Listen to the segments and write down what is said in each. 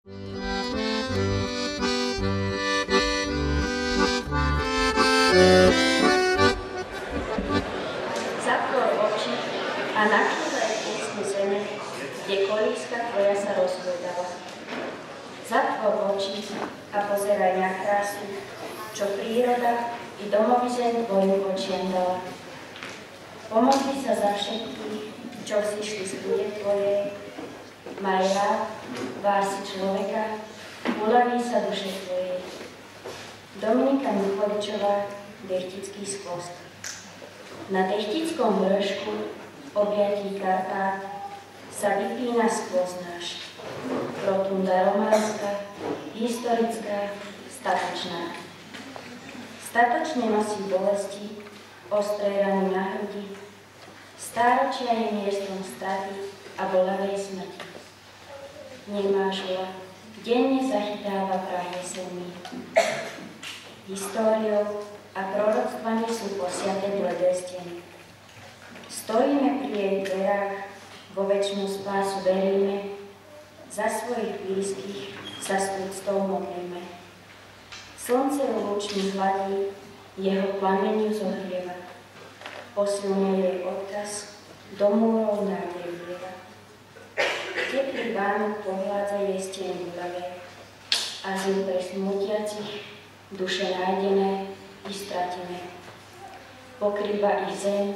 Zatvor oči a načúvaj písmu zeme, kde kolíska tvoja sa rozhľadala. Zatvor oči a pozeraj na krásu, čo príroda i domovy zem tvojim očiam dala. Pomodli sa za všetkých, čo vzýšli z bude tvojej. Maj rád, vási človeka, uľaví sa duše tvojej. Dominika Micholičová, Dechtický skvost. Na Dechtickom vršku objatí Karpát sa vypína skvost náš. Rotunda románska, historická, statočná. Statočne nosí bolesti, ostré rany na hrudi, stáročia je miestom straty a bolavej smrti. Nemáš vola, denne zachytáva prah jesenný. Históriou a proroctvami sú posiate bledé steny. Stojíme pri jej dverách, vo večnú spásu veríme, za svojich blízkych sa s úctou modlíme. Slnce lúčmi hladí, jeho plameniu zohrieva. Posilňuje jej odkaz, do múrov nádej vlieva. Teplý Vánok pohľadza jej stieny ľavé, azyl pre smutiacich, duše nájdené i stratené. Pokrýva ich zem,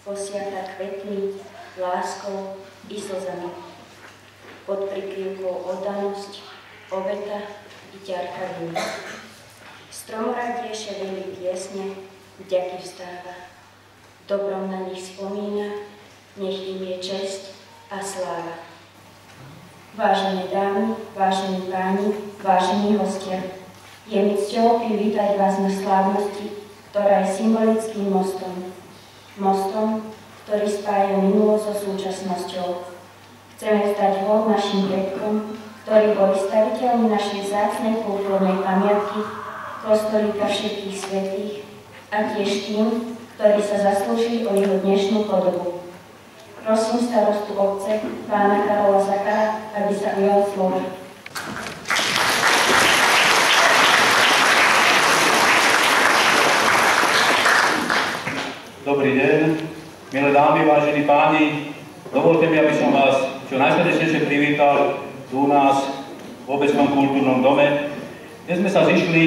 posiata kvetmi, láskou i slzami. Pod prikryvkou oddanosť, obeta i ťarka viny. Stromoradie ševelí piesne, vďaky vstáva. Dobrom na nich spomína, nech im je česť a sláva. Vážené dámy, vážení páni, vážení hostia, je mi cťou privítať vás na slávnosti, ktorá je symbolickým mostom. Mostom, ktorý spája minulosť so súčasnosťou. Chceme vzdať hold našim predkom, ktorí boli staviteľmi našej vzácnej kultúrnej pamiatky, kostolíka všetkých svätých a tiež tým, ktorí sa zaslúžili o jeho dnešnú podobu. Prosím starostu obce, pána Karola Zakara, aby sa ujal slovo. Dobrý deň, milé dámy, vážení páni. Dovolte mi, aby som vás čo najsrdečnejšie privítal tu u nás v obecnom kultúrnom dome, kde sme sa zišli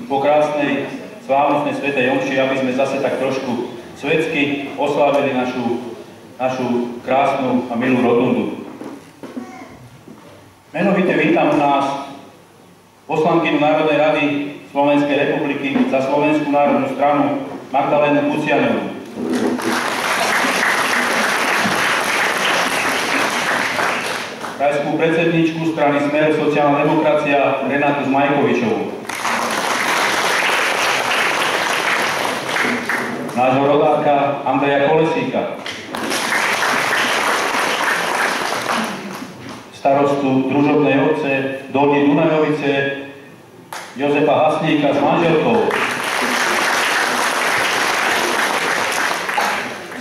po krásnej slávnostnej svätej omši, aby sme zase tak trošku svetsky oslávili našu krásnu a milú rotundu. Menovite vítam u nás poslankyňu Národnej rady Slovenskej republiky za Slovenskú národnú stranu Magdalénu Kucianovú. Krajskú predsedničku strany Smer sociálna demokracia Renátu Zmajkovičovú. Nášho rodáka Andreja Kolesíka. Starostu družobnej obce Dolní Dunajovice Jozefa Haslíka s manželkou.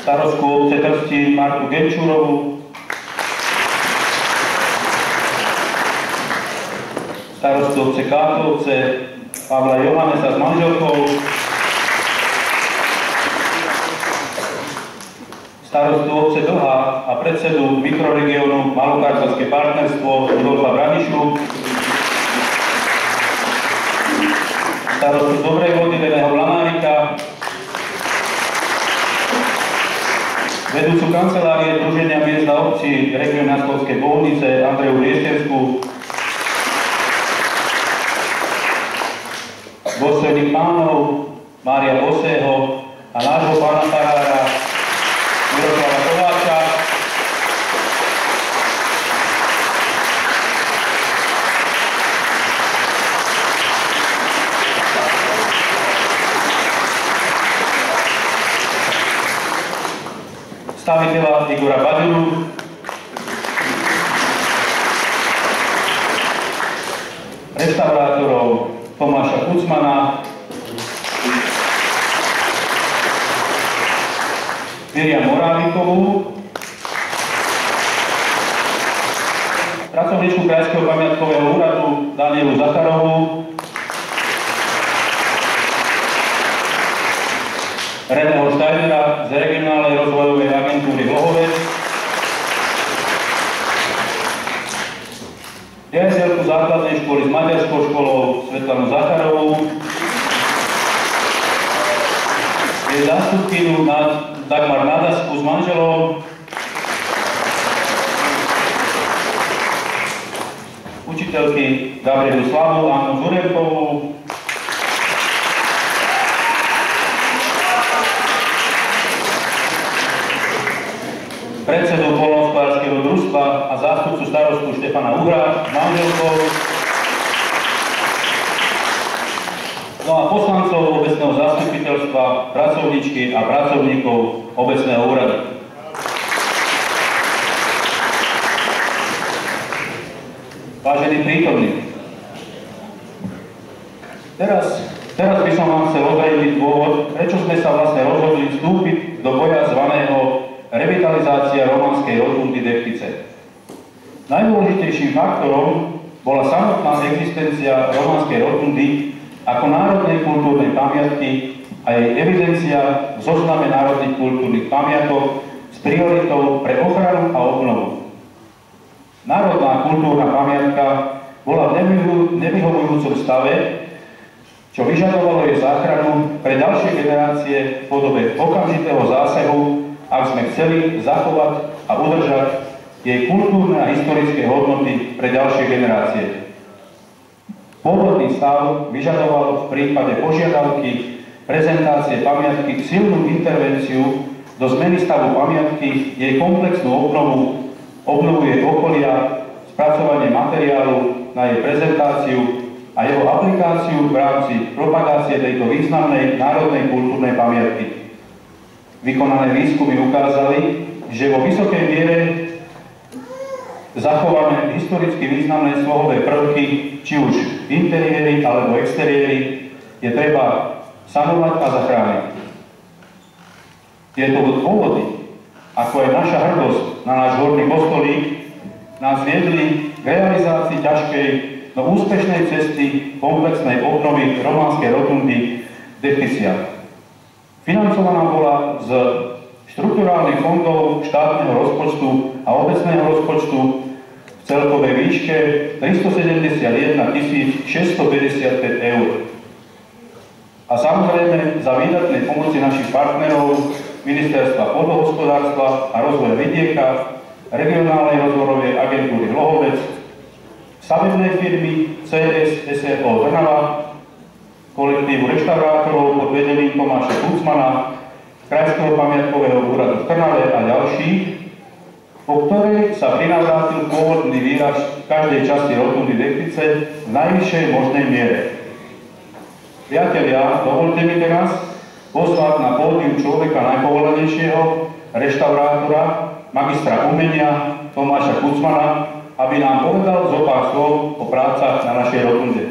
Starostku obce Trsti Martu Genčúrovú. Starostu obce Kátovce Pavla Johannesa s manželkou. Starostu obce Dlhá a predsedu mikroregiónu Malokarpatské partnerstvo Rudolfa Branišu. Starostu Dobrej Vody Reného Blanárika. Vedúcu kancelárie Združenia miest a obcí Regionálnej bolnice Andreju Rieštenskú. Dôstojných pánov Mária Bosého a nášho pána farára Miroslava Kováča. Staviteľa Igora Baďuru. Restaurátorov Tomáša Kucmana. Miriam Morávikovú, pracovníčku Krajského pamätného pamiatkového úradu Danielu Zacharovú, Reného Steinera z regionálnej rozvojovej agentúry Hlohovec, riaditeľku základnej školy s materskou školou Svetlanu Zacharovú, jej zástupkyňu Dagmar Nadasku s manželom, učiteľky Gabrielu Slavu, Annu Zuremkovú, predsedu poľnohospodárskeho družstva a zástupcu starostu Štefana Uhra s manželkou, no a poslancov obecného zastupiteľstva, pracovníčky a pracovníkov obecného úradu. Vážení prítomní, teraz by som vám chcel ozrejmiť dôvod, prečo sme sa vlastne rozhodli vstúpiť do boja zvaného revitalizácia Romanskej rotundy Dechtice. Najdôležitejším faktorom bola samotná existencia Romanskej rotundy ako národnej kultúrnej pamiatky a jej evidencia v zozname národných kultúrnych pamiatok s prioritou pre ochranu a obnovu. Národná kultúrna pamiatka bola v nevyhovujúcom stave, čo vyžadovalo jej záchranu pre ďalšie generácie v podobe okamžitého zásahu, ak sme chceli zachovať a udržať jej kultúrne a historické hodnoty pre ďalšie generácie. Pôvodný stav vyžadoval v prípade požiadavky prezentácie pamiatky silnú intervenciu do zmeny stavu pamiatky, jej komplexnú obnovu jej okolia, spracovanie materiálu na jej prezentáciu a jeho aplikáciu v rámci propagácie tejto významnej národnej kultúrnej pamiatky. Vykonané výskumy ukázali, že vo vysokej miere zachované historicky významné slohové prvky, či už interiéry alebo exteriéry, je treba sanovať a zachrániť. Tieto dôvody, ako aj naša hrdosť na náš horný kostolík, nás viedli k realizácii ťažkej, no úspešnej cesty komplexnej obnovy Romanskej rotundy Dechticia. Financovaná bola z štrukturálnych fondov štátneho rozpočtu a obecného rozpočtu v celkovej výške 371 655 eur. A samozrejme za výdatnej pomoci našich partnerov Ministerstva pôdohospodárstva a rozvoja vidieka, regionálnej rozvojovej agentúry Hlohovec, stavebnej firmy CS SRO Trnava, kolektívu reštaurátorov pod vedením Tomáša Kucmana, Krajského pamiatkového úradu v Trnave a ďalších, po ktorej sa prinavrátil pôvodný výraz každej časti rotundy Dechtice v najvyššej možnej miere. Priatelia, dovolte mi teraz pozvať na pódium človeka najpovolanejšieho, reštaurátora, magistra umenia Tomáša Kucmana, aby nám povedal zo pár slov o prácach na našej rotunde.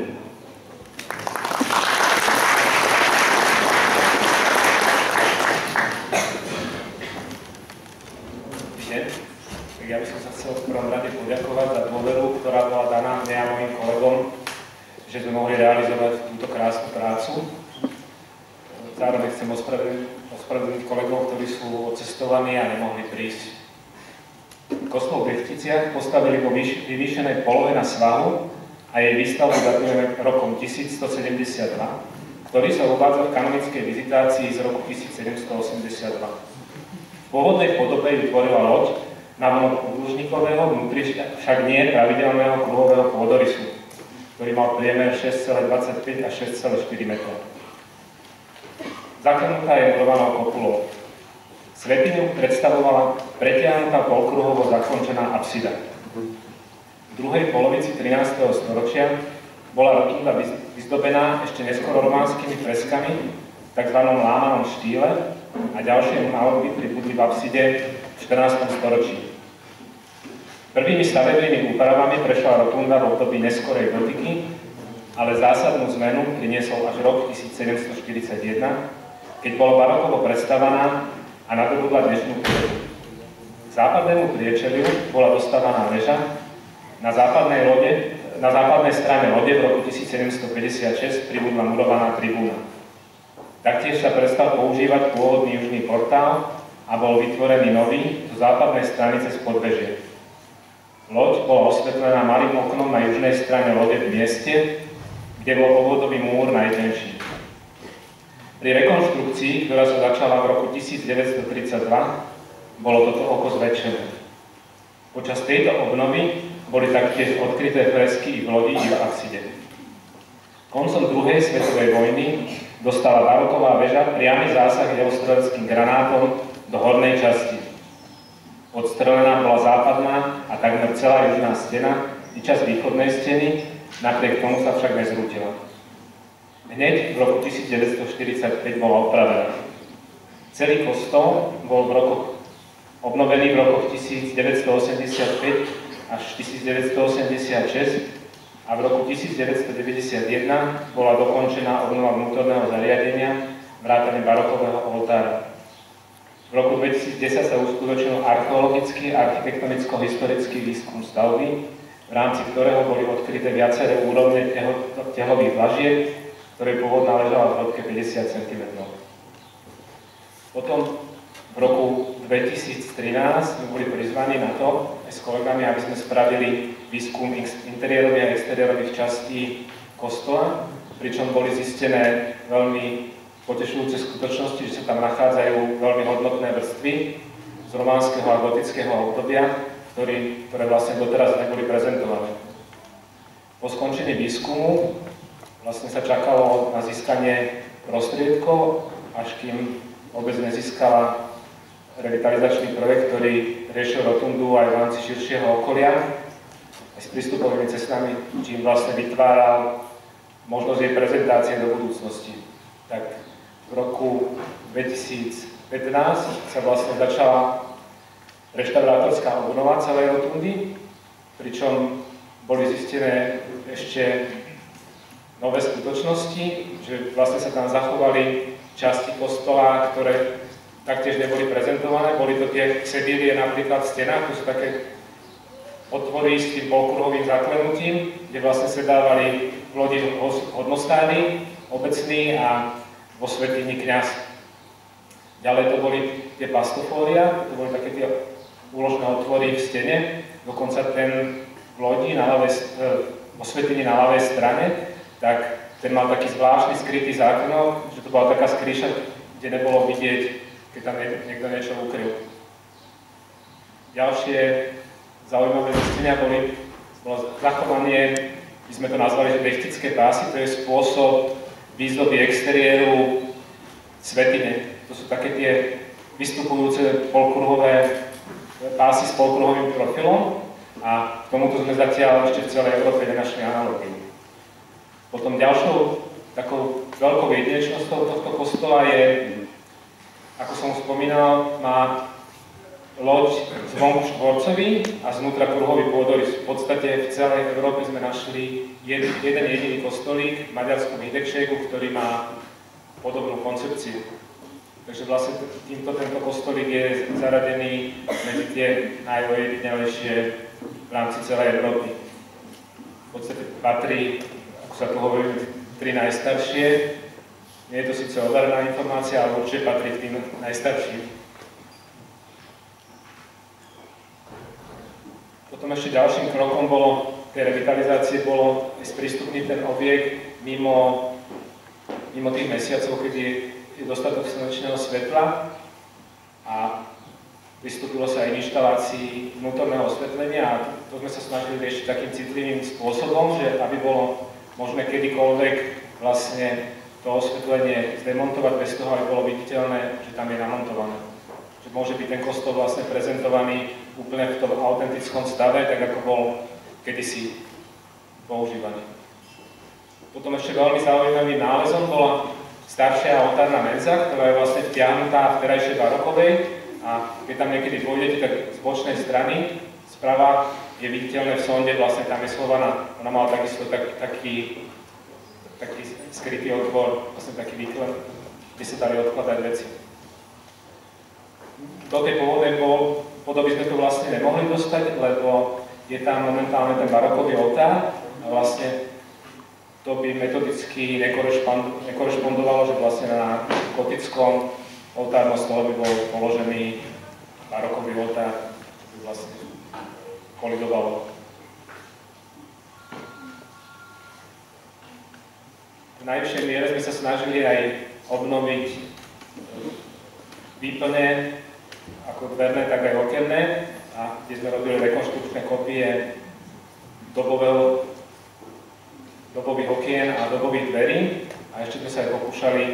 Tak ja by som sa chcel v prvom rade poďakovať za dôveru, ktorá bola daná mne a mojim kolegom, že sme mohli realizovať túto krásnu prácu. Zároveň chcem ospravedlniť kolegov, ktorí sú odcestovaní a nemohli prísť. Kostol v Dechticiach postavili po vyvýšenej polohe na svahu a jej výstavbu datujeme rokom 1172, ktorý sa uvádza v kanonickej vizitácii z roku 1782. V pôvodnej podobe ju tvorila loď navonok obdĺžnikového, vnútri však nie pravidelného kruhového pôdorysu, ktorý mal priemer 6,25 až 6,4 metra. Zaklenutá je murovanou kopulou. Svätyňu predstavovala pretiahnutá polkruhovo zakončená apsida. V druhej polovici 13. storočia bola rotunda vyzdobená ešte neskoro románskymi freskami v tzv. Lámanom štýle a ďalšie malby pribudli v apside v 14. storočí. Prvými stavebnými úpravami prešla rotunda v období neskorej gotiky, ale zásadnú zmenu priniesol až rok 1741, keď bola barokovo predstavaná a nadobudla dnešnú podobu. K západnému priečeliu bola dostavaná väža, na západnej na západnej strane lode v roku 1756 pribudla murovaná tribúna. Taktiež sa prestal používať pôvodný južný portál a bol vytvorený nový zo západnej strany cez podvežie. Loď bola osvetlená malým oknom na južnej strane lode v mieste, kde bol obvodový múr najtenší. Pri rekonštrukcii, ktorá sa začala v roku 1932, bolo toto oko zväčšené. Počas tejto obnovy boli taktiež odkryté fresky i v lodi, i v apside. Koncom druhej svetovej vojny dostala baroková väža priamy zásah delostreleckým granátom do hornej časti. Odstrelená bola západná a takmer celá južná stena i časť východnej steny, napriek tomu sa však nezrútila. Hneď v roku 1945 bola opravená. Celý kostol bol obnovený v rokoch 1985 až 1986 a v roku 1991 bola dokončená obnova vnútorného zariadenia vrátane barokového oltára. V roku 2010 sa uskutočnil archeologický a architektonicko-historický výskum stavby, v rámci ktorého boli odkryté viaceré úrovne tehlových vlažieb, ktoré pôvodne ležala v hĺbke 50 cm. Potom v roku 2013 sme boli prizvaní na to, aj s kolegami, aby sme spravili výskum interiérových a exteriérových častí kostola, pričom boli zistené veľmi potešujúce skutočnosti, že sa tam nachádzajú veľmi hodnotné vrstvy z románskeho a gotického obdobia, ktoré vlastne doteraz neboli prezentované. Po skončení výskumu vlastne sa čakalo na získanie prostriedkov, až kým obec nezískala revitalizačný projekt, ktorý riešil rotundu aj v rámci širšieho okolia, aj s prístupovými cestami, čím vlastne vytváral možnosť jej prezentácie do budúcnosti. Tak v roku 2015 sa vlastne začala reštaurátorská obnova celej rotundy, pričom boli zistené ešte nové skutočnosti, že vlastne sa tam zachovali časti kostola, ktoré taktiež neboli prezentované. Boli to tie sedílie napríklad v stenách, to sú také otvory s tým polkruhovým zaklenutím, kde vlastne sedávali v lodi hodnostáni, obecní a vo svätyni kňaz. Ďalej to boli tie pastofória, to boli také tie úložné otvory v stene, dokonca ten v lodi vo svätyni na ľavej strane, tak ten mal taký zvláštny skrytý záklenok, že to bola taká skríša, kde nebolo vidieť, keď tam niekto niečo ukryl. Ďalšie zaujímavé zistenia bolo zachovanie, my sme to nazvali, že nechtické pásy, to je spôsob výzdoby exteriéru svätyne. To sú také tie vystupujúce polkruhové pásy s polkruhovým profilom a k tomuto sme zatiaľ ešte v celej Európe nenašli analogiu. Potom ďalšou takou veľkou jedinečnosťou tohto kostola je, ako som spomínal, má loď zvonku štvorcový a znútra kruhový pôdorys. V podstate v celej Európe sme našli jeden jediný kostolík v maďarskom Hidegšegu, ktorý má podobnú koncepciu. Takže vlastne týmto tento kostolík je zaradený medzi tie najojedinelejšie v rámci celej Európy. V podstate patrí, ako sa tu hovorí, medzi tri najstaršie. Nie je to síce overená informácia, ale určite patrí k tým najstarším. Potom ešte ďalším krokom tej revitalizácie bolo sprístupniť ten objekt mimo tých mesiacov, keď je dostatok slnečného svetla a pristúpilo sa aj inštalácii vnútorného osvetlenia a to sme sa snažili riešiť takým citlivým spôsobom, že aby bolo možné kedykoľvek vlastne to osvetlenie zdemontovať bez toho, aby bolo viditeľné, že tam je namontované. Že môže byť ten kostol vlastne prezentovaný úplne v tom autentickom stave, tak ako bol kedysi používaný. Potom ešte veľmi zaujímavým nálezom bola staršia oltárna menza, ktorá je vlastne vtiahnutá v terajšej barokovej a keď tam niekedy pôjdete, tak z bočnej strany sprava je viditeľné v sonde, vlastne tam je schovaná, ona mala takisto taký skrytý otvor, vlastne taký výklad, kde sa dali odkladať veci. Do tej pôvodnej podoby sme to vlastne nemohli dostať, lebo je tam momentálne ten barokový oltár a vlastne to by metodicky nekorešpondovalo, že vlastne na gotickom oltárnom stole by bol položený barokový oltár, by vlastne kolidovalo. V najvyššej miere sme sa snažili aj obnoviť výplne, ako dverné, tak aj okenné, a kde sme robili rekonštrukčné kopie dobových okien a dobových dverí, a ešte sme sa aj pokúšali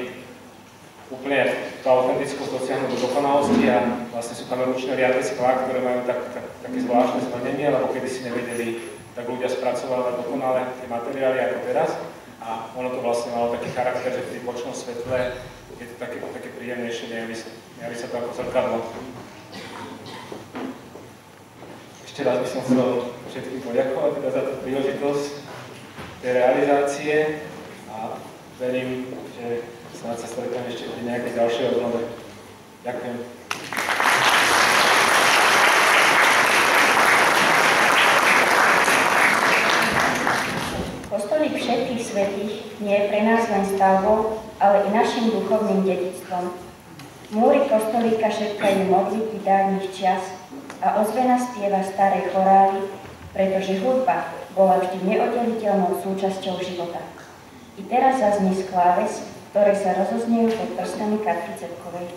úplne tú autentickosť dosiahnuť do dokonalosti, a vlastne sú tam ručné riadne skla, ktoré majú také zvláštne znamenie, lebo kedy si nevedeli tak ľudia spracovávať dokonale tie materiály ako teraz, a ono to vlastne malo taký charakter, že pri bočnom svetle je to také príjemnejšie, nejaví sa to ako zrkadlo. Ešte raz by som chcel všetkým poďakovať teda za tú príležitosť tej realizácie, a verím, že snáď sa stretneme ešte pri nejakej ďalšej obnove. Ďakujem. Kostolík všetkých svätých nie je pre nás len stavbou, ale i našim duchovným dedičstvom. Múry kostolíka šepkajú modlitby dávnych čias a ozvena spieva starej chorály, pretože hudba bola vždy neoddeliteľnou súčasťou života. I teraz zaznie skláves, ktoré sa rozoznejú pod prstami Katky Cepkovej.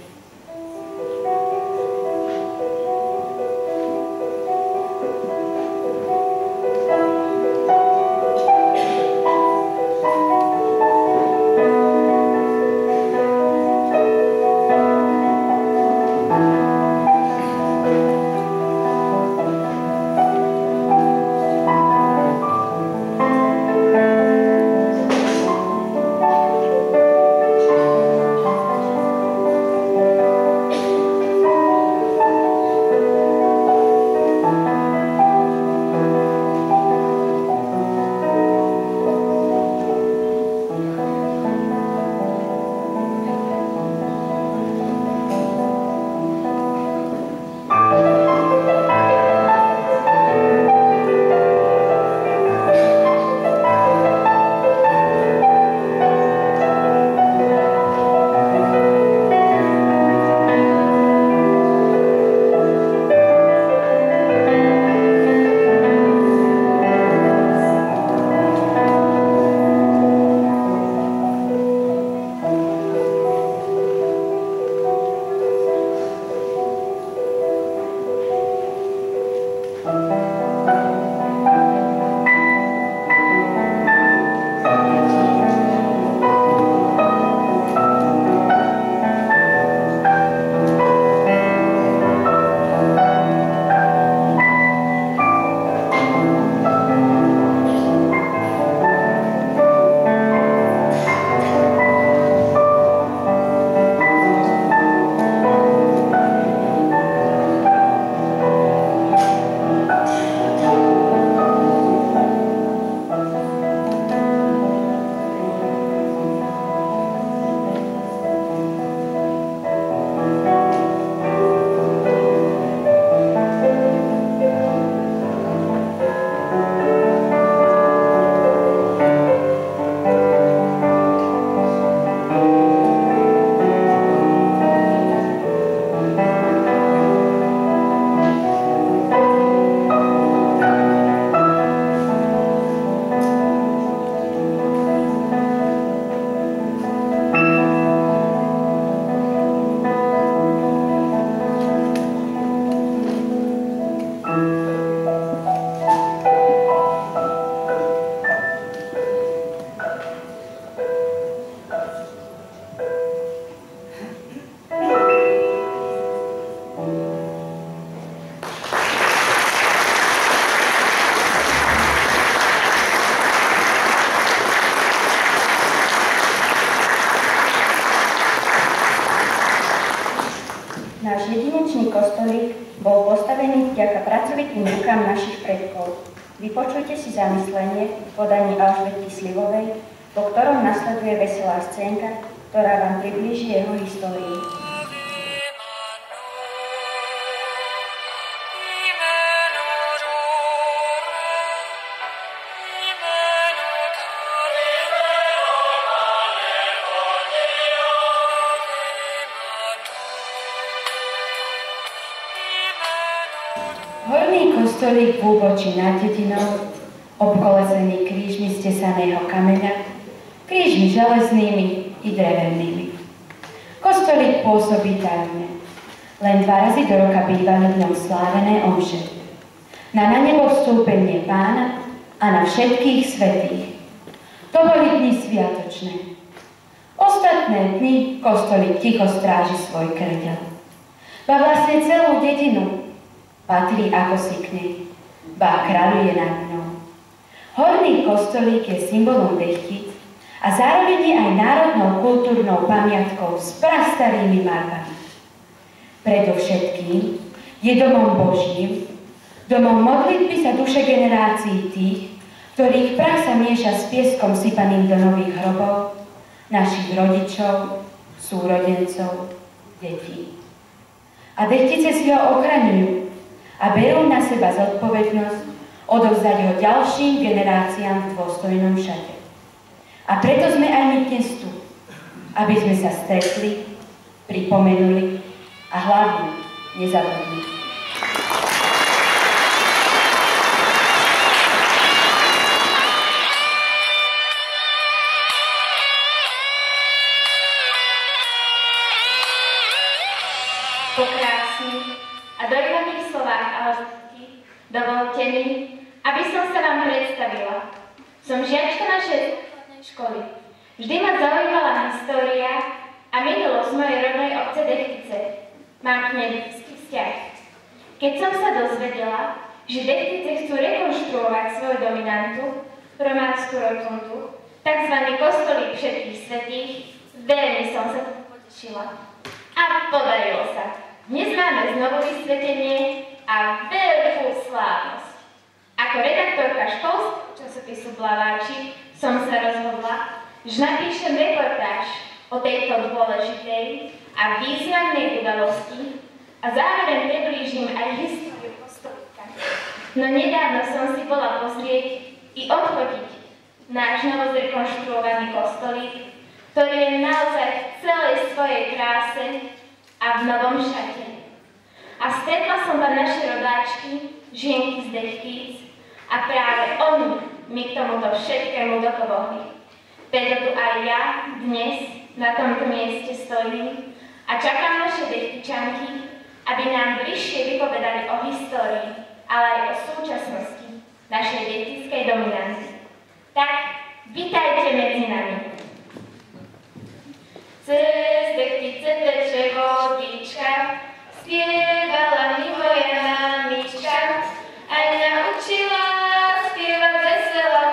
Náš jedinečný kostolík bol postavený vďaka pracovitým rukám našich predkov. Vypočujte si zamyslenie v podaní Alžbety Slivovej, po ktorom nasleduje veselá scénka, ktorá vám priblíži jeho históriu. Amen. kostolík v úbočí nad dedinou, obkolesený krížmi z tesaného kameňa, krížmi železnými i drevennými. Kostolík pôsobí tajomne. Len 2 razy do roka bývali v ňom slávené omše. Na nebo vstúpenie Pána a na všetkých svätých. To boli dni sviatočné. Ostatné dni kostolík ticho stráži svoj kŕdeľ. Ba vlastne celú dedinu patrí ako si k nej, ba kráľuje nad ňou. Horný kostolík je symbolom Dechtíc a zároveň je aj národnou kultúrnou pamiatkou s prastarými malbami. Predovšetkým je domom Božím, domom modlitby sa duše generácií tých, ktorých prach sa mieša s pieskom sypaným do nových hrobov, našich rodičov, súrodencov, detí. A Dechtice si ho ochraňujú a berú na seba zodpovednosť odovzdať ho ďalším generáciám v dôstojnom šate. A preto sme aj my dnes tu, aby sme sa stretli, pripomenuli a hlavne nezabudli. Po krásnych a dojmavých slovách a hostí dovolte mi, aby som sa vám predstavila. Som žiačka našej základnej školy. Vždy ma zaujímala história a minulosť mojej rodnej obce Dechtice. Mám k nej blízky vzťah. Keď som sa dozvedela, že Dechtice chcú rekonštruovať svoju dominantu, románsku rotundu, tzv. Kostolík všetkých svätých, veľmi som sa tomu potešila. A podarilo sa. Dnes máme znovu vysvetenie a veľkú slávnosť. Ako redaktorka školského časopisu Blaváči som sa rozhodla, že napíšem reportáž o tejto dôležitej a významnej udalosti a zároveň priblížim aj históriu kostolíka. No nedávno som si bola pozrieť i odfotiť náš novozrekonštruovaný kostolík, ktorý je naozaj v celej svojej kráse a v novom šate. A stretla som tam naše rodáčky, žienky z Dechtíc, a práve oni mi k tomuto všetkému dopomohli. Preto tu aj ja dnes na tomto mieste stojím a čakám naše Dechtičanky, aby nám bližšie vypovedali o histórii, ale aj o súčasnosti našej dechtickej dominanty. Tak, vitajte medzi nami. Cez Dechtice teče vodička, spievala mi moja mamička, aj naučila spievať vesela,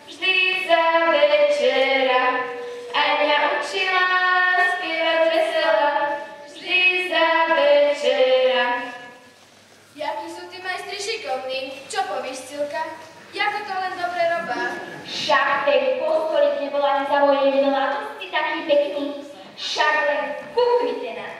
vždy za večera. Aj naučila spievať vesela, vždy za večera. Jakí sú tí majstri šikovní? Čo povíš, Cilka? Jako to len dobre robá? Však ten kostolík nebol ani za mojej mladosti taký pekný. Však len kúpite nám.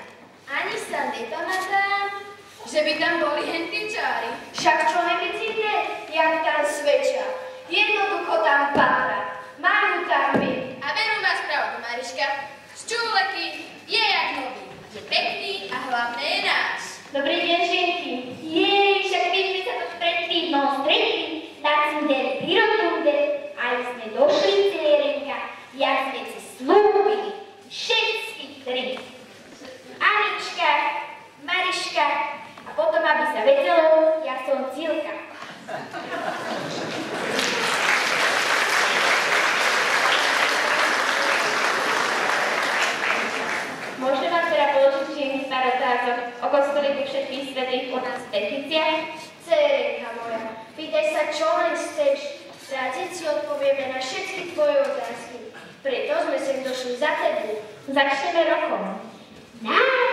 Ani sa nepamätám, že by tam boli hentí čári. Však čo nevidíte, jak tam svedčia. Jednoducho tam patria. Majú tam byť. A veru máš pravdu, Mariška. Ščúleky je jak nový. Je pekný a hlavne je náš. Dobrý deň, žienky. Jej, však my sme sa tu pred týdnom stretli na cinderi pri rotunde a sme došli cierenka, jak sme si slúbili. Všetky 3. Anička, Mariška a potom, aby sa vedelo, ja som Cilka. Môžem vám teda položiť žienky pár otázok o kostolíku všetkých svätých u nás v Dechiciach? Cérenka moja, pýtaj sa, čo len chceš. Rád si odpovieme na všetky tvoje otázky. Preto sme sem došli za tebou. Začneme rokom.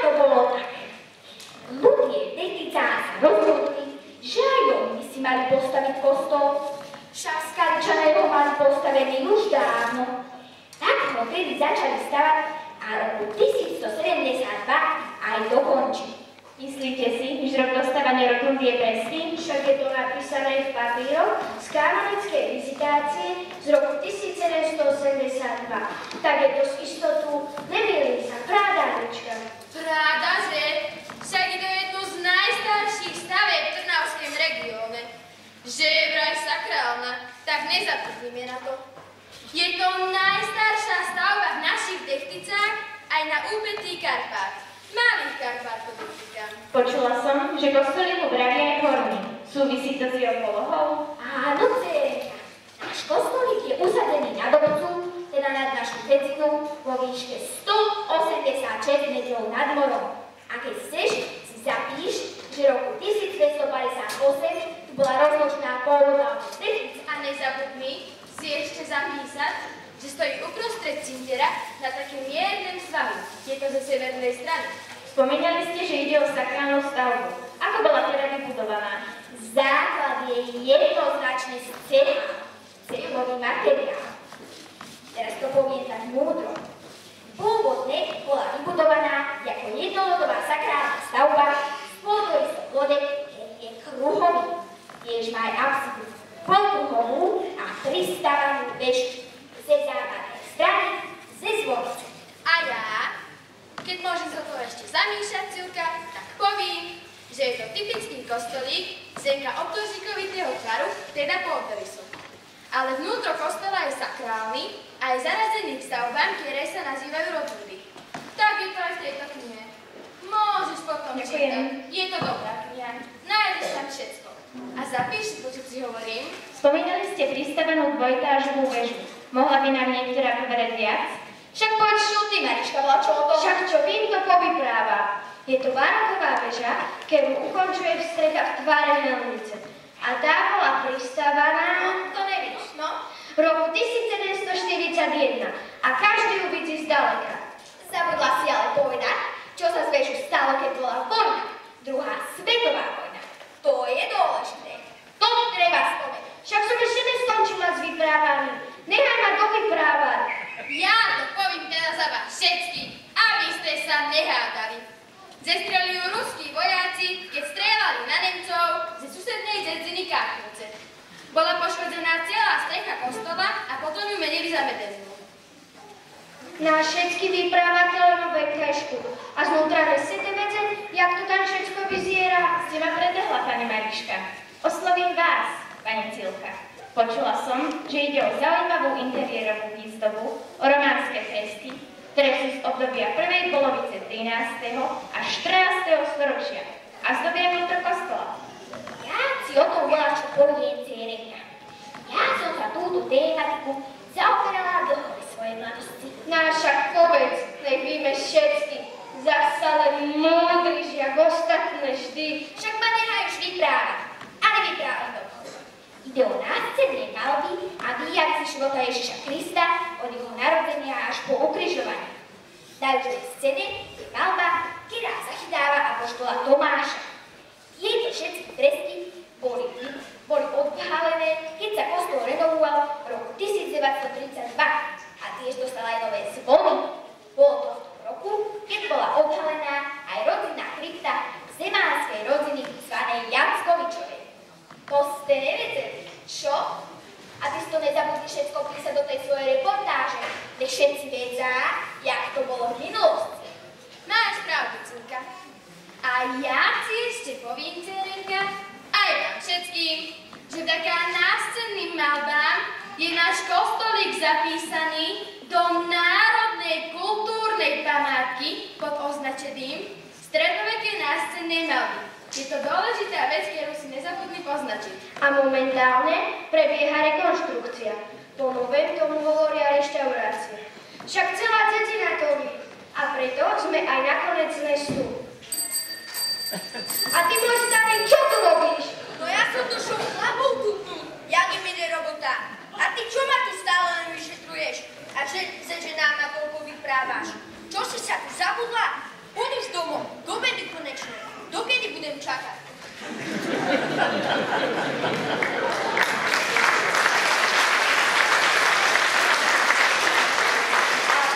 To bolo tak. Ľudie v Dechicách sa rozhodli, že aj oni si mali postaviť kostol. Však Skaličania ho mali postavený už dávno. Tak ho tedy začali stavať a roku 1172 aj dokončili. Myslíte si, že rok dostavania rotundy je presný? Však je to napísané v papíroch z kanonickej vizitácie z roku 1782. Tak je to z istotu, nemýlim sa, prádávička. Prádaže? Však je to jedno z najstarších stavieb v Trnavském regióne. Že je vraj sakrálna, tak nezabudnime na to. Je to najstaršia stavba v našich Dechticách aj na úpetí Karpát. Malých Karpát podotýkam. Počula som, že kostolíku vraví aj horný. Súvisí to s jeho polohou? Áno, dcérenka. Náš kostolík je usadený na Dobrocu, teda nad našu Pecinu, vo výške 186 metrov nad morom. A keď chceš, si zapíš, že roku 1258 tu bola rozložná pôvodná Technic. A nezabudni si ešte zapísať, že stojí uprostred cintera na takém miernem svahu. Je to ze severnej strany. Spomínali ste, že ide o sakrálnu stavbu. Ako bola teda vybudovaná? Základ je jednoznačne z cehlový materiál. Teraz to poviem tak múdro. Pôvodne bola vybudovaná ako jednolodová sakrálna stavba z pôdorystom lode, ktorý je kruhový. Tiež má aj apsidu polkruhovú a pristávanú vežu ze západnej strany ze zvoncu. A ja, keď môžem sa to ešte zamýšľať, Cilka, tak povím, že je to typický kostolík zdenka obdĺžnikovitého tvaru, teda pôdorysu. Ale vnútro kostola je sakrálny a je zarazený k stavbám, ktoré sa nazývajú rotundy. Tak je to aj v tejto knihe. Môžeš potom čítať. Je to dobrá kniha. Nájdeš tam všetko. A zapíš si to, čo si hovorím. Spomínali ste pristavenú dvojtážovú väžu. Mohla by nám niektorá povedať viac? Však poď šuty, Marička, bola čo o tom? Však čo vím, to povypráva. Je to baroková väža, ktorú ukončuje strecha v tvare helnice. A tá bola pristávaná... To nevíš, no? V roku 1741 a každý ju vidí zdaleka. Zabudla si ale povedať, čo sa z väžu stalo, keď bola vojna. Druhá svetová vojna. To je dôležité. To treba spomenúť. Však som ešte neskončila s vyprávaním. Nechaj ma dovyprávať. Ja to poviem teda za vás všetkých, aby ste sa nehádali. Zestrelili ju ruskí vojáci, keď strieľali na Nemcov ze susednej dedziny Karkovce. Bola poškodzená celá strecha kostola a potom ju menili za medeninu. Náš všetky vyprávateľ nové kešku. A znútra nesete vedieť, jak to tam všetko vyziera? Ste ma predehla, pani Mariška. Oslovím vás, pani Cilka. Počula som, že ide o zaujímavú interiérovú výzdobu, o románske fresky, ktoré sú z obdobia prvej polovice 13. až 14. storočia a zdobia vnútro kostola. Ja si o tom bola čo poviem, dcérenka. Ja som sa túto tématiku zaoberala dlho v svojej mladosti. Však povedz, nech víme všetky. Zasa len múdry žiak, ostatné vždy. Však ma nechaj už vyprávať, ale vyprávaj to. Ide o náscenné malby a výjavy života Ježiša Krista od jeho narodenia až po ukrižovanie. Na južnej scéne je malba, ktorá zachytáva apoštola Tomáša. Tieto všetky fresky boli odhalené, keď sa kostol renovoval v roku 1932 a tiež dostala aj nové zvony. Bolo to v tom roku, keď bola odhalená aj rodinná krypta zemánskej rodiny zvanej Jackovičovej. To ste nevedeli, čo? A ty si to nezabudli všetko písať do tej svojej reportáže, kde všetci vedzá, jak to bolo v minulosti. Máš pravdu, Cilka. A ja si ešte poviem, dcerenka, aj vám všetkým, že vďaka náscenným malbám je náš kostolík zapísaný do národnej kultúrnej památky pod označením Stredoveké náscenné malby. Je to dôležitá vec, ktorú si nezabudli poznačiť. A momentálne prebieha rekonštrukcia. Po novém tomu hovoria reštaurácia. Však celá dedina to vie. A preto sme aj nakoniec dnes tu. A ty, môj starý, čo tu robíš? No ja som došol chlapov kúpnúť, jak im ide robota. A ty čo ma tu stále nevyšetruješ? A že nám na toľko vyprávaš? Čo si sa tu zabudla? Poď už domov, k obedu konečne. Dokedy budem čakať? A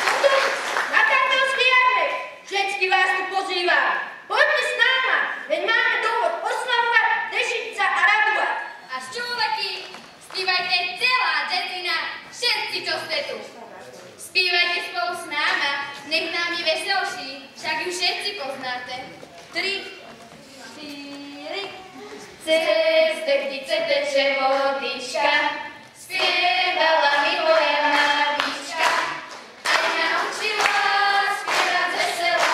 tuto, na Karmelský jarmek, všetky vás tu pozývam. Poďte s náma, veď máme dôvod oslavovať, tešiť sa a radovať. A ščúleky, spívajte celá dedzina, všetci, čo ste tu. Spívajte spolu s náma, nech nám je veselší, však ju všetci poznáte. 3, 4, Cez dechtice teče vodička, spievala mi moja mamička. Aj naučila spievať vesela,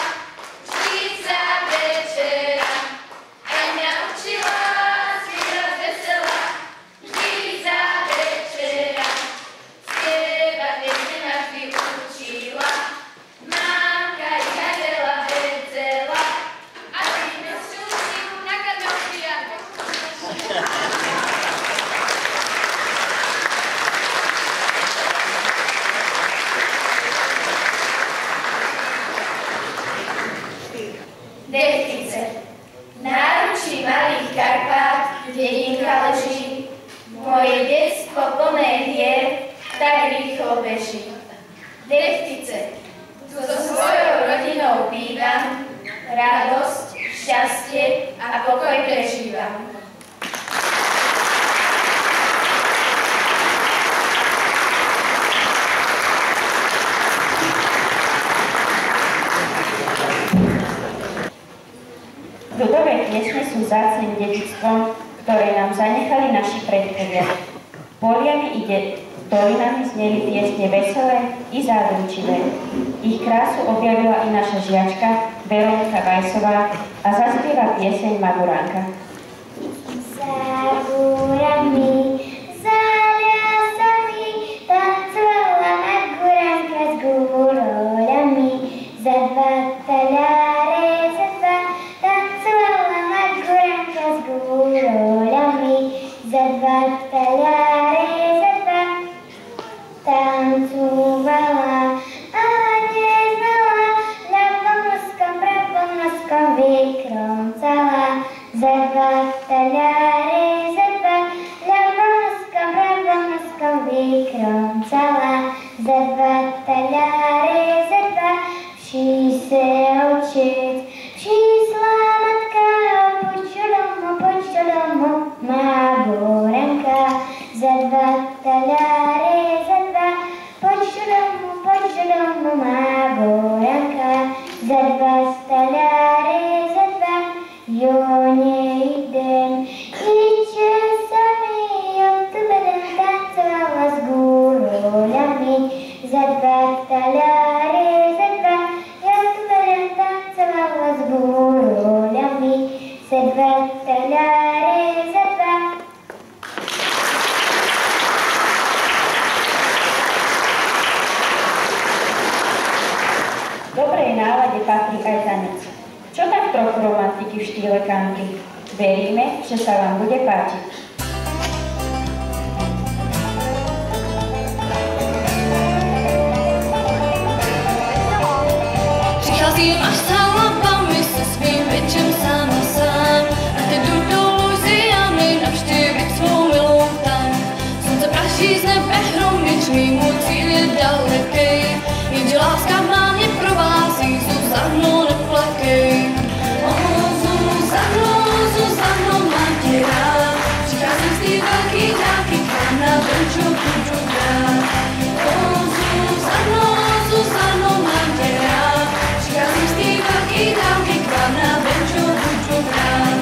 vždy za večera. Aj naučila spievať vesela, vždy za večera. Spievať piesne ma vždy učila, mamka ich aj veľa vedela. A ty dnes čučím na kadľom pijame. Dechtice. Náručí malých Karpát, dedinka leží. Moje detstvo plné hier, tak rýchlo beží. Dechtice. Tu so svojou rodinou bývam, radosť, šťastie a pokoj prežívam. Ľudové piesne sú vzácnym dedičstvom, ktoré nám zanechali naši predkovia. Poliami ide dolinami zneli piesne veselé i zádumčivé. Ich krásu objavila i naša žiačka Veronika Vajsová a zaspieva pieseň Maguránka. Za górami, za ľasami, tancovala Maguránka s gúroľami. Za dva taláre, za dva, tancovala Maguránka s gúroľami. Za dva taláre, za dva, tancovala, ale neznala, ľavom noskom, pravom noskom vykroncala. Za dva taláre, za dva, ľavom noskom, pravom noskom vykroncala. Za dva taláre, za dva, vší se otec, vší slá matka, poď do domu, Maguránka. Za dva taláre, za dva, poď do domu, Maguránka. Za dva taláre, za dva, jo nejdem, iďte sami, jo tu budem tancovala s gúroľami. Za dva taláre, za dva, jo tu budem tancovala s gúroľami. Za dva taláre, za dva. Dobrej nálade patrí aj tanec. Čo tak trochu romantiky v štýle country? Veríme, že sa vám bude páčiť. Přicházím až sama, bavím se svým večem sám a sám. A teď jdu do Louisiany navštívit svou milou tam. Slunce praší z nebe hromičný, můj cíl je dalekej. Jenže láska má mě provází, Zuzano, neplakej. Zuzano, mám tě rád. Přicházím z té velký dálky, k vám na venču budu brát. Zuzano, mám tě rád. Přicházím z té velký dálky, k vám na venču budu brát.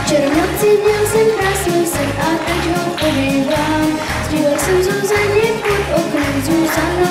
Včera v noci měl jsem krásný sen a teď ho povídám. Zpíval jsem Zuzaně pod oknem, Zuzano.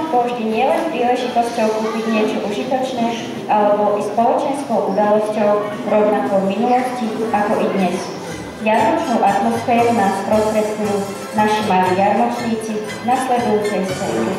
bol vždy nielen príležitosťou kúpiť niečo užitočné, alebo i spoločenskou udalosťou rovnako v minulosti ako i dnes. Jarmočnú atmosféru nás prostredkujú naši malí jarmočníci v nasledujúcej scéne.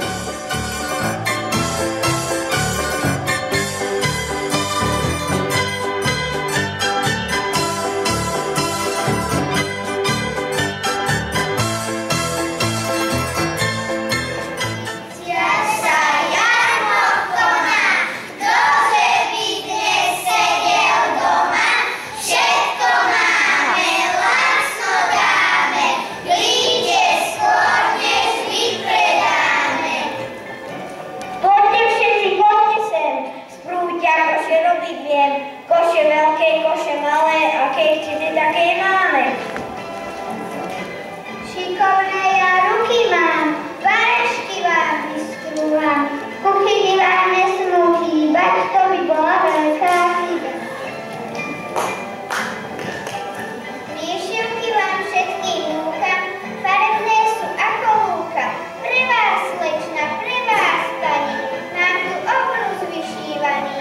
Koše veľké, koše malé, aké chcete, také máme. Šikovné ja ruky mám, varešky vám vystrúham, v kuchyni vám nesmú chýbať, to by bola veľká chyba. Miešivky vám všetkým núkam, farebné sú ako lúka. Pre vás, slečna, pre vás, pani, mám tu obrus vyšívaný.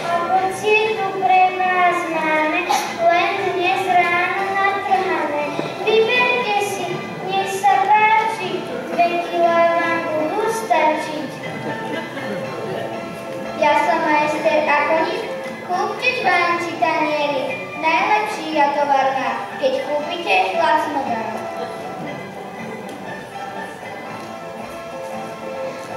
Ovocie tu pre vás máme, len dnes ráno natrhané. Vyberte si, nech sa páči, 2 kilá vám budú stačiť. Ja som majster a koník, kúpte čvánci taniery, najlepší ja tovar má, keď kúpite vlastno dám.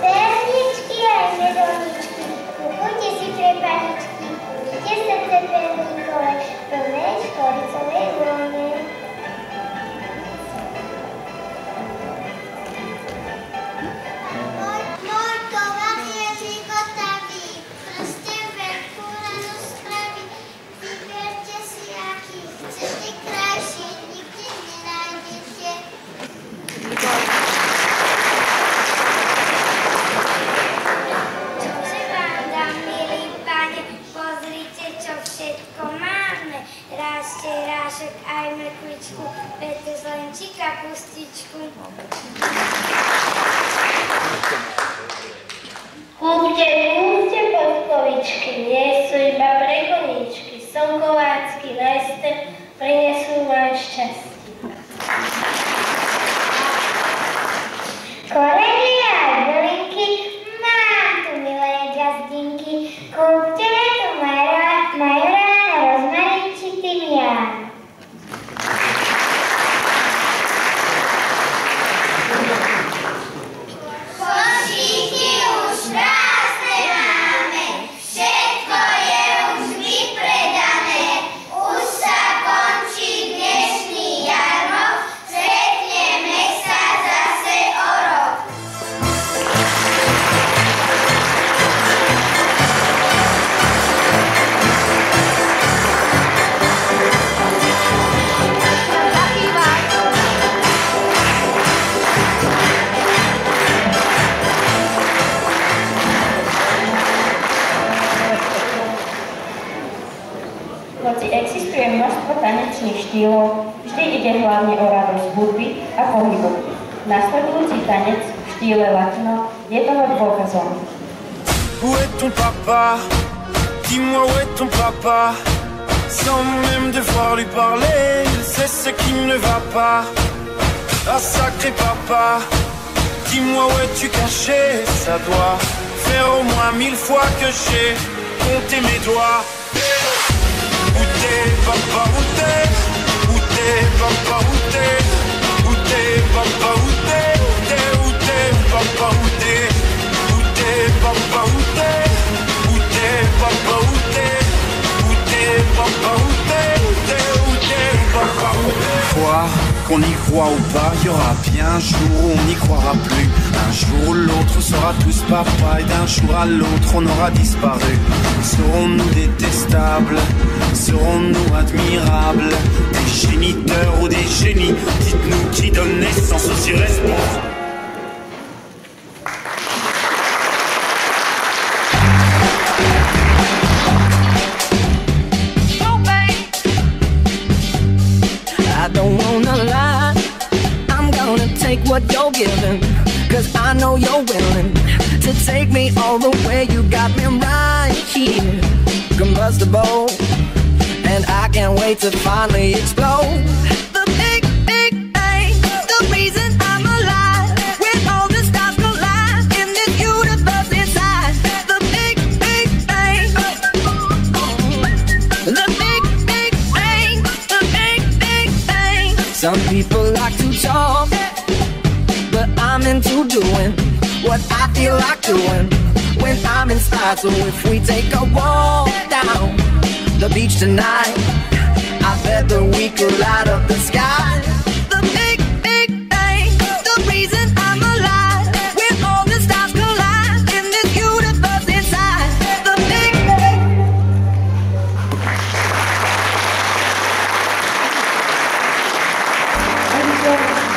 Perničky aj medovničky, kupujte si pre paničky, budete srdce perníkové, plné škoricovej vône. Môj tovar je trikotavý, prsten veľkú ranu spraví, vyberte si aký chcete krajší, nikde nenájdete. Všetko máme, rážte rášok aj mrkvičku, petržlen či kapustičku. Kúpte podkovičky, nie sú iba pre koníčky, Sonkovácky lester prinesú vám šťastie. Korenie aj bylinky, mám tu milé gazdinky, kúpte tu majorán, rozmarín či tymián. Košíky už prázdne máme, všetko je už vypredané, už sa končí dnešný jarmok, stretneme sa zase o rok. Hoci existuje množstvo tanečných štýlov, vždy ide hlavne o radosť hudby a pohybu. Nasledujúci tanec v štýle latino je toho dôkazom. Où est ton papa? Dis-moi où est ton papa? Sans même devoir lui parler, il sait ce qui ne va pas. Ah sacré papa, dis-moi où es-tu caché? Ça doit faire au moins 1000 fois que j'ai compté mes doigts. Où t'es papa, où t'es? Où t'es papa, où t'es? Où t'es papa, où t'es? Où t'es papa, où t'es? Où t'es papa, où t'es? Où t'es papa, où t'es? Où t'es papa, où t'es? Où t'es papa, où t'es? Quoi qu'on y croit ou pas, il y aura bien un jour où on n'y croira plus. Un jour où l'autre sera tous papa et d'un jour à l'autre on aura disparu. Serons-nous détestables? Serons-nous admirables? Des géniteurs ou des génies? Dites-nous qui donne naissance aux irresponsables. I don't wanna lie, I'm gonna take what you're giving, 'cause I know you're willing to take me all the way. You got me right here, combustible, and I can't wait to finally explode. The big, big bang, the reason I'm alive, when all the stars collide in this universe inside. The big, big bang, the big, big bang, the big, big bang. Some people like to talk, but I'm into doing what I feel like doing when I'm inspired. So if we take a walk down the beach tonight, I bet that we could light up the sky. The big, big bang, the reason I'm alive, when all the stars collide in this universe inside. The big bang.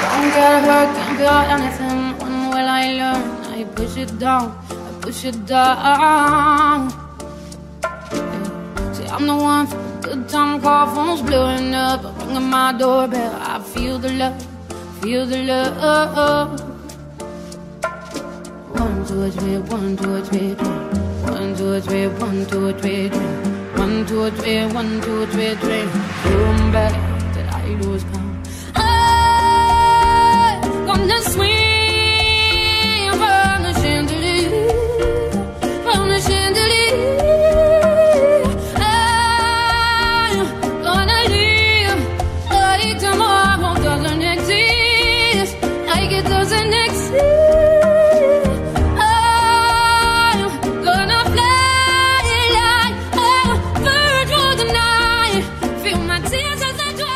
Don't get hurt, can't feel anything. When will I learn? I push it down, I push it down. See, I'm the one for a good time call, phone's blowing up, I'm ringing my doorbell. I feel the love, feel the love. 1, 2, 3, 1, 2, 3, 3. 1, 2, 3, 1, 2, 3, 3. 1, 2, 3, 1, 2, 3, 3. Going back till I lose count. Gonna swing from the chandelier, from the chandelier. I'm gonna live like tomorrow doesn't exist, like it doesn't exist. I'm gonna fly like a bird through the night, feel my tears as I dry.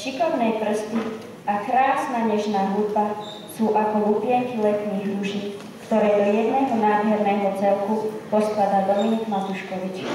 Šikovné prsty a krásna nežná hudba sú ako lupienky letných rúží, ktoré do jedného nádherného celku poskladá Dominik Matuškovič.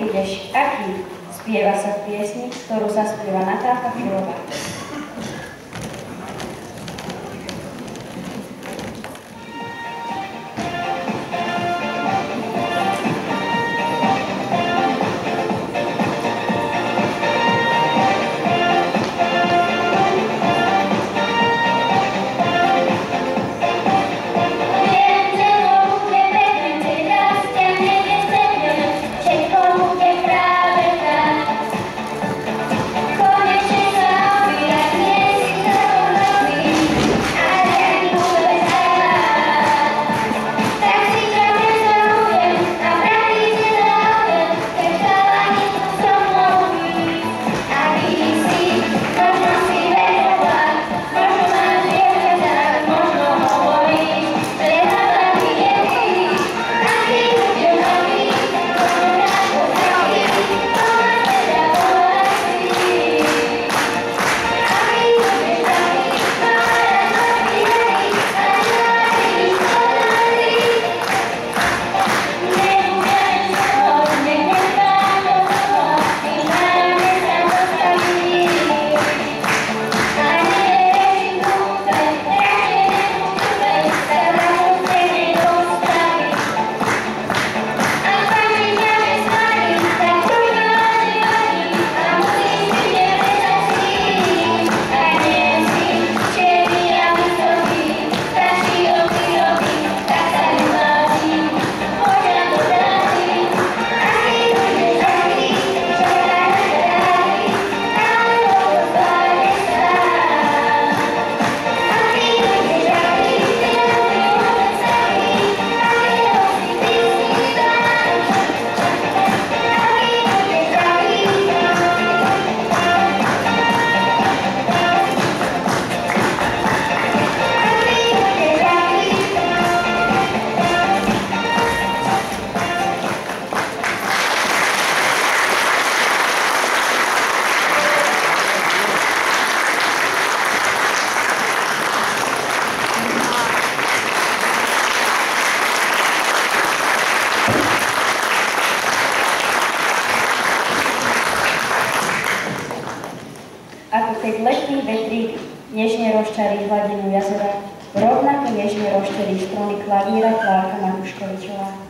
budeš aký? Spieva sa v piesni, ktorú zaspieva Natálka Filová. Keď letný vetrík nežne rozčarí hladinu jazera, rovnako nežne rozčarí strony klavíra Klárka Maruškovičová.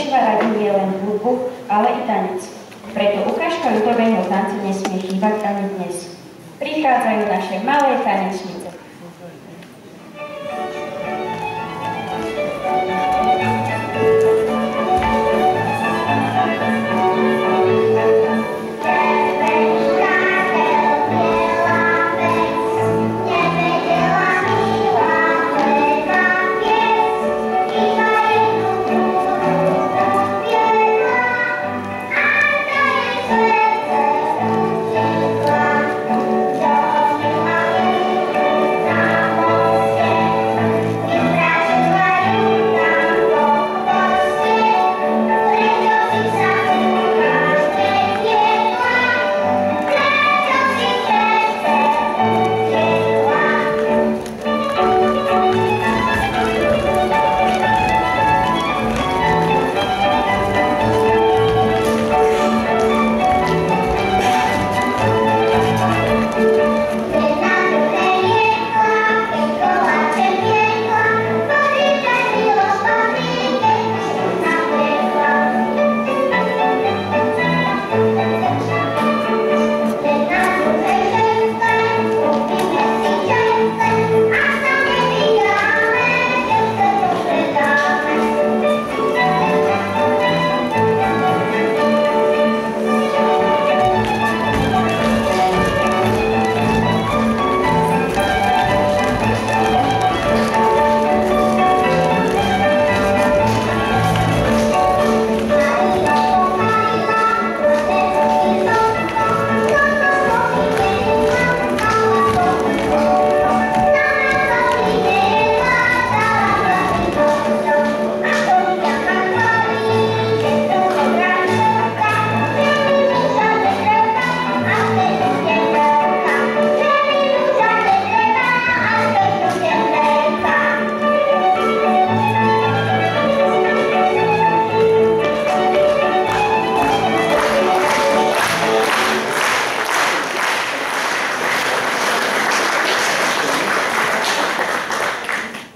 Nebečva radi nie len hudbu, ale i tanec. Preto ukážka ľudového tanca nesmie chýbať ani dnes. Prichádzajú naše malé tanečnice.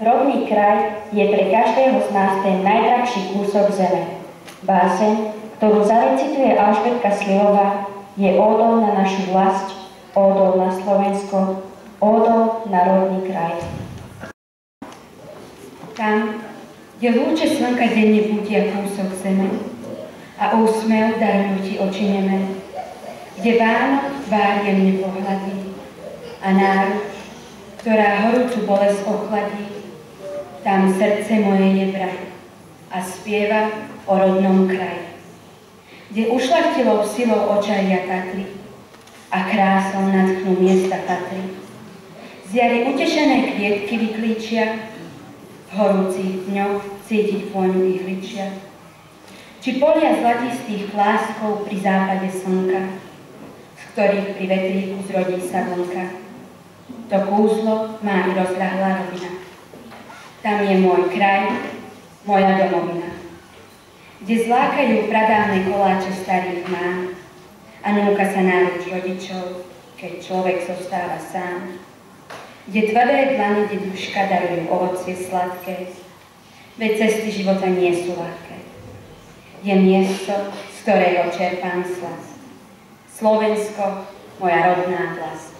Rodný kraj je pre každého z nás ten najdrahší kúsok zeme. Báseň, ktorú zarecituje Alžbetka Slilová, je ódou na našu vlast, ódou na Slovensko, ódou na rodný kraj. Tam, kde lúče slnka denne budia kúsok zeme a úsmev darujú ti oči neme, kde Vánok tvár jemne pohľadí a náruč, ktorá horúcu bolesť ochladí, tam srdce moje je vrah a spieva o rodnom kraji, kde ušľachtilou silou očaria Tatry a krásou nadchnú miesta Tatry. Z jary utešené kvietky vyklíčia, v horúcich dňoch cítiť vôňu ich ličia. Či polia zlatistých kláskov pri západe slnka, z ktorých pri vetríku zrodí sa vlnka. To kúzlo má i rozľahlá rovina. Tam je môj kraj, moja domovina, kde zlákajú pradávne koláče starých mám a núka sa náruč rodičov, keď človek zostáva sám. Kde tvrdé dlane deduška darujú ovocie sladké, veď cesty života nie sú ľahké. Je miesto, z ktorého čerpám slast. Slovensko, moja rodná vlast.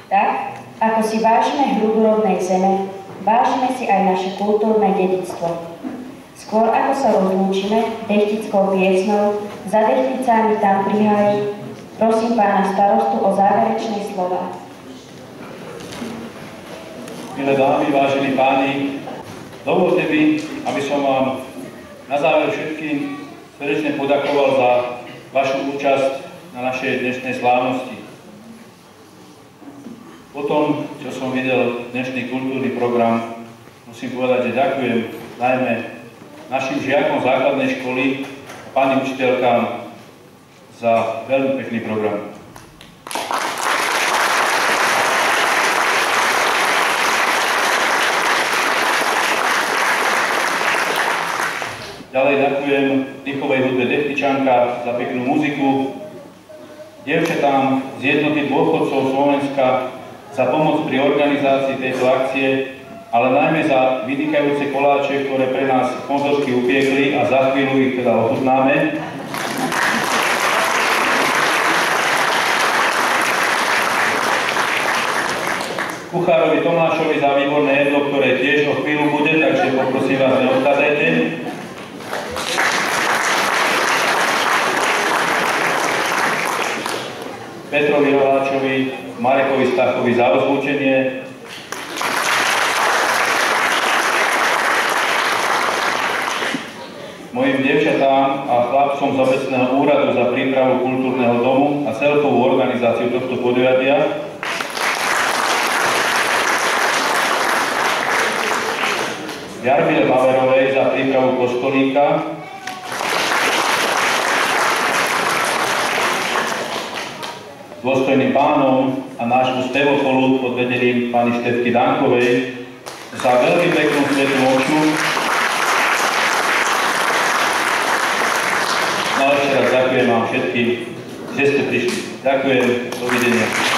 Tak, ako si vážime hrudu rodnej zeme, vážime si aj naše kultúrne dedičstvo. Skôr ako sa rozlúčime dechtickou piesnou, za dechticami tam prihájí, prosím pána starostu o záverečné slová. Milé dámy, vážení páni, dovolte mi, aby som vám na záver všetkým srdečne poďakoval za vašu účasť na našej dnešnej slávnosti. Po tom, čo som videl dnešný kultúrny program, musím povedať, že ďakujem najmä našim žiakom základnej školy a pani učiteľkám za veľmi pekný program. Ďalej ďakujem dýchovej hudbe Dechtičanka za peknú muziku, dievčatám z jednoty dôchodcov Slovenska za pomoc pri organizácii tejto akcie, ale najmä za vynikajúce koláče, ktoré pre nás sponzorky upiekli a za chvíľu ich teda ochutnáme. Kuchárovi Tomášovi za výborné jedlo, ktoré tiež o chvíľu bude, takže poprosím vás, neodchádzajte. Petrovi Roháčovi, Marekovi Stachovi za ozvučenie. Mojim dievčatám a chlapcom z obecného úradu za prípravu kultúrneho domu a celkovú organizáciu tohto podujatia. Jarmile Baverovej za prípravu kostolíka. Dôstojným pánom a nášmu spevokolu pod vedením pani Štefky Dankovej za veľmi peknú svetú oču. No ešte raz ďakujem vám všetkým, že ste prišli. Ďakujem, dovidenia.